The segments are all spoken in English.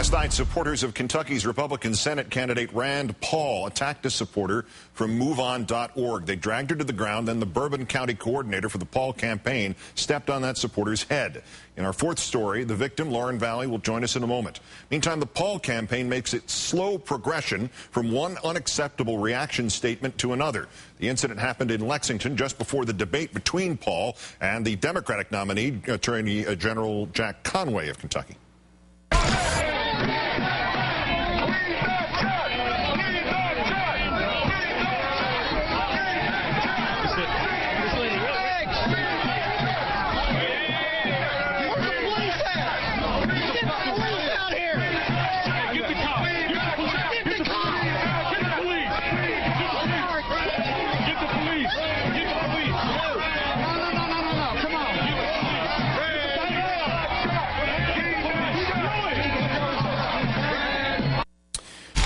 Last night, supporters of Kentucky's Republican Senate candidate Rand Paul attacked a supporter from MoveOn.org. They dragged her to the ground, then the Bourbon County coordinator for the Paul campaign stepped on that supporter's head. In our fourth story, the victim, Lauren Valley, will join us in a moment. Meantime, the Paul campaign makes its slow progression from one unacceptable reaction statement to another. The incident happened in Lexington just before the debate between Paul and the Democratic nominee, Attorney General Jack Conway of Kentucky.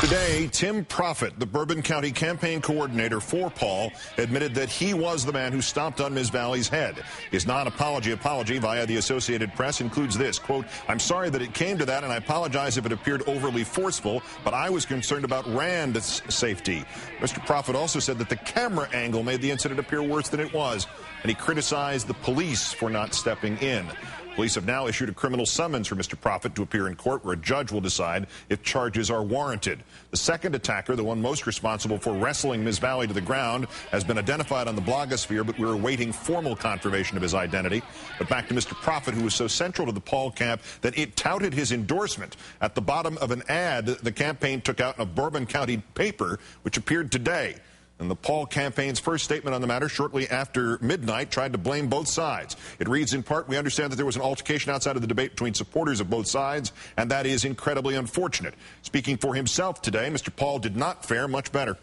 Today, Tim Proffitt, the Bourbon County campaign coordinator for Paul, admitted that he was the man who stomped on Ms. Valley's head. His non-apology via the Associated Press includes this, quote, "I'm sorry that it came to that, and I apologize if it appeared overly forceful, but I was concerned about Rand's safety." Mr. Proffitt also said that the camera angle made the incident appear worse than it was, and he criticized the police for not stepping in. Police have now issued a criminal summons for Mr. Proffitt to appear in court, where a judge will decide if charges are warranted. The second attacker, the one most responsible for wrestling Ms. Valley to the ground, has been identified on the blogosphere, but we're awaiting formal confirmation of his identity. But back to Mr. Proffitt, who was so central to the Paul camp that it touted his endorsement at the bottom of an ad the campaign took out in a Bourbon County paper, which appeared today. And the Paul campaign's first statement on the matter shortly after midnight tried to blame both sides. It reads in part, "We understand that there was an altercation outside of the debate between supporters of both sides, and that is incredibly unfortunate." Speaking for himself today, Mr. Paul did not fare much better.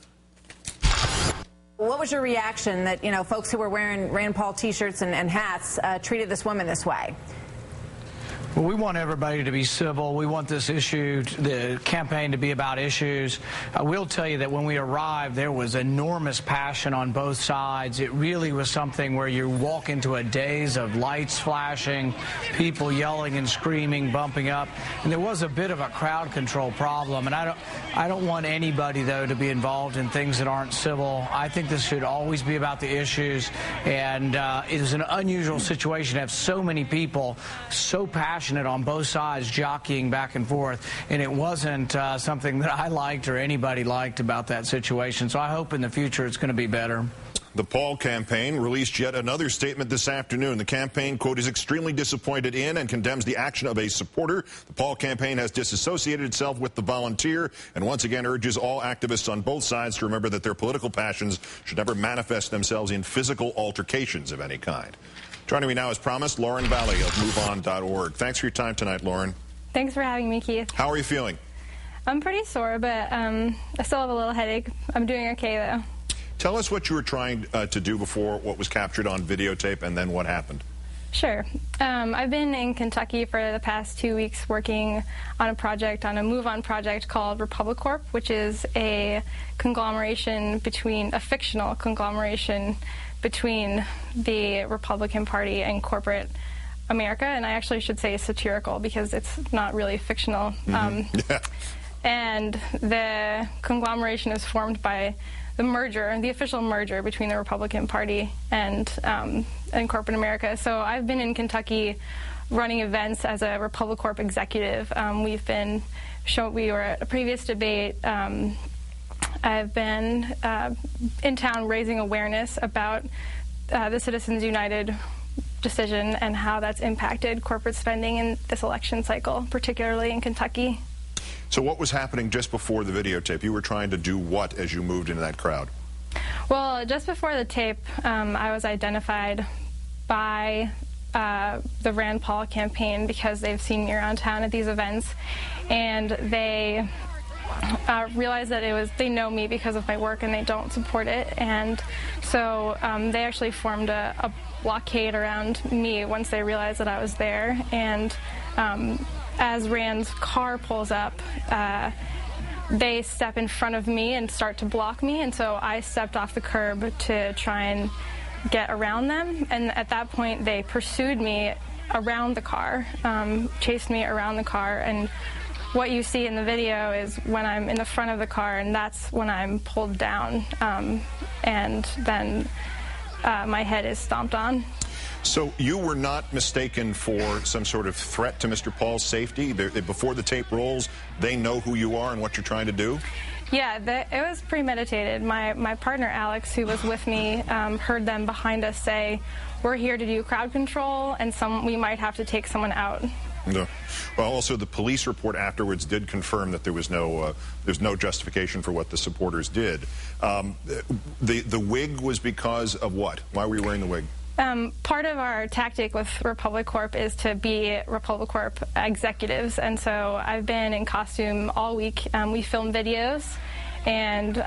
What was your reaction that, folks who were wearing Rand Paul T-shirts and hats treated this woman this way? Well, we want everybody to be civil. We want this issue, the campaign, to be about issues. I will tell you that when we arrived, there was enormous passion on both sides. It really was something where you walk into a daze of lights flashing, people yelling and screaming, bumping up, and there was a bit of a crowd control problem. And I don't want anybody, though, to be involved in things that aren't civil. I think this should always be about the issues, and it is an unusual situation to have so many people so passionate on both sides jockeying back and forth, and it wasn't something that I liked or anybody liked about that situation. So I hope in the future it's going to be better. The Paul campaign released yet another statement this afternoon. The campaign, quote, "is extremely disappointed in and condemns the action of a supporter. The Paul campaign has disassociated itself with the volunteer and once again urges all activists on both sides to remember that their political passions should never manifest themselves in physical altercations of any kind." Joining me now, as promised, Lauren Valley of MoveOn.org. Thanks for your time tonight, Lauren. Thanks for having me, Keith. How are you feeling? I'm pretty sore, but I still have a little headache. I'm doing okay, though. Tell us what you were trying to do before what was captured on videotape, and then what happened. Sure. I've been in Kentucky for the past 2 weeks working on a project, on a MoveOn project called Republic Corp, which is a conglomeration between, a fictional conglomeration between the Republican Party and corporate America, and I actually should say satirical because it's not really fictional. And the conglomeration is formed by the merger, the official merger between the Republican Party and corporate America. So I've been in Kentucky running events as a Republic Corp executive. We were at a previous debate. I've been in town raising awareness about the Citizens United decision and how that's impacted corporate spending in this election cycle, particularly in Kentucky. So what was happening just before the videotape? You were trying to do what as you moved into that crowd? Well, just before the tape, I was identified by the Rand Paul campaign because they've seen me around town at these events, and they realized that they know me because of my work and they don't support it, and so they actually formed a blockade around me once they realized that I was there. And as Rand's car pulls up, they step in front of me and start to block me, and so I stepped off the curb to try and get around them, and at that point they pursued me around the car, chased me around the car, and what you see in the video is when I'm in the front of the car, and that's when I'm pulled down, and then my head is stomped on. So you were not mistaken for some sort of threat to Mr. Paul's safety? Before the tape rolls, they know who you are and what you're trying to do? Yeah, it was premeditated. My partner, Alex, who was with me, heard them behind us say, "We're here to do crowd control, and we might have to take someone out." No. Well, also the police report afterwards did confirm that there's no justification for what the supporters did. The wig was because of what? Why were you wearing the wig? Part of our tactic with Republic Corp is to be Republic Corp executives, and so I've been in costume all week. We film videos, and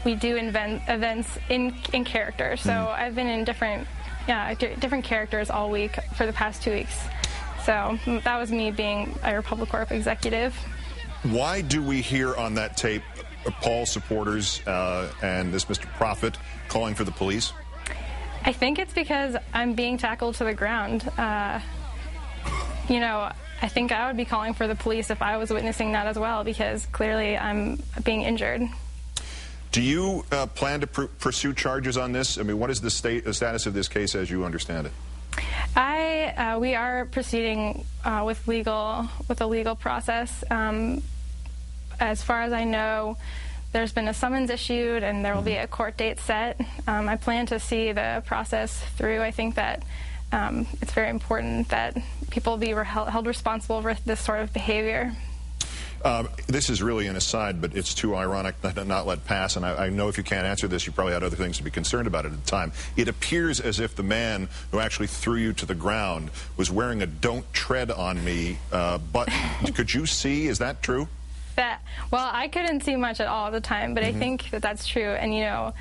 we do events in character. So I've been in different characters all week for the past 2 weeks. So that was me being a Republic Corp executive. Why do we hear on that tape Paul supporters and this Mr. Prophet calling for the police? I think it's because I'm being tackled to the ground. You know, I think I would be calling for the police if I was witnessing that as well, because clearly I'm being injured. Do you plan to pursue charges on this? I mean, what is the status of this case as you understand it? We are proceeding with a legal process. As far as I know, there's been a summons issued, and there will be a court date set. I plan to see the process through. I think that it's very important that people be held responsible for this sort of behavior. This is really an aside, but it's too ironic to not let pass, and I know if you can't answer this, you probably had other things to be concerned about at the time. It appears as if the man who actually threw you to the ground was wearing a "Don't Tread on Me" button. Could you see? Is that true? Well, I couldn't see much at all at the time, but I think that that's true. And, you know,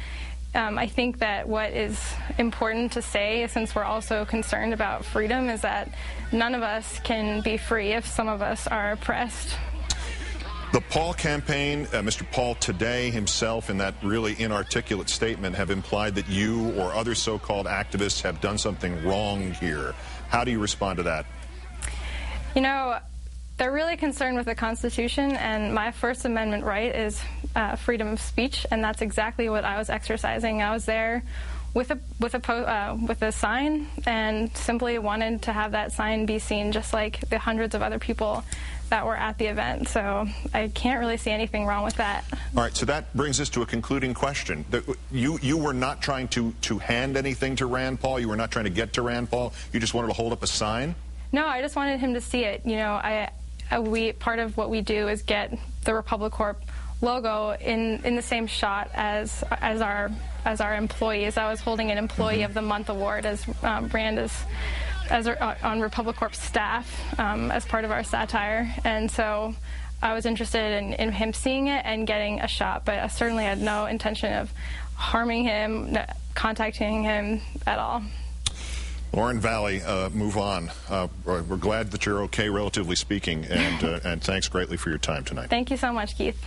I think that what is important to say, since we're also concerned about freedom, is that none of us can be free if some of us are oppressed. The Paul campaign, Mr. Paul today himself, in that really inarticulate statement, have implied that you or other so-called activists have done something wrong here. How do you respond to that? You know, they're really concerned with the Constitution, and my First Amendment right is freedom of speech, and that's exactly what I was exercising. I was there with a sign, and simply wanted to have that sign be seen, just like the hundreds of other people that were at the event. So I can't really see anything wrong with that. All right, so that brings us to a concluding question. You were not trying to hand anything to Rand Paul. You were not trying to get to Rand Paul. You just wanted to hold up a sign? No, I just wanted him to see it. You know, part of what we do is get the Republic Corp logo in the same shot as our employees. I was holding an Employee of the Month award as Rand is on Republic Corp's staff as part of our satire, and so I was interested in him seeing it and getting a shot, but I certainly had no intention of harming him, contacting him at all. Lauren Valley, move on. We're glad that you're okay, relatively speaking, and thanks greatly for your time tonight. Thank you so much, Keith.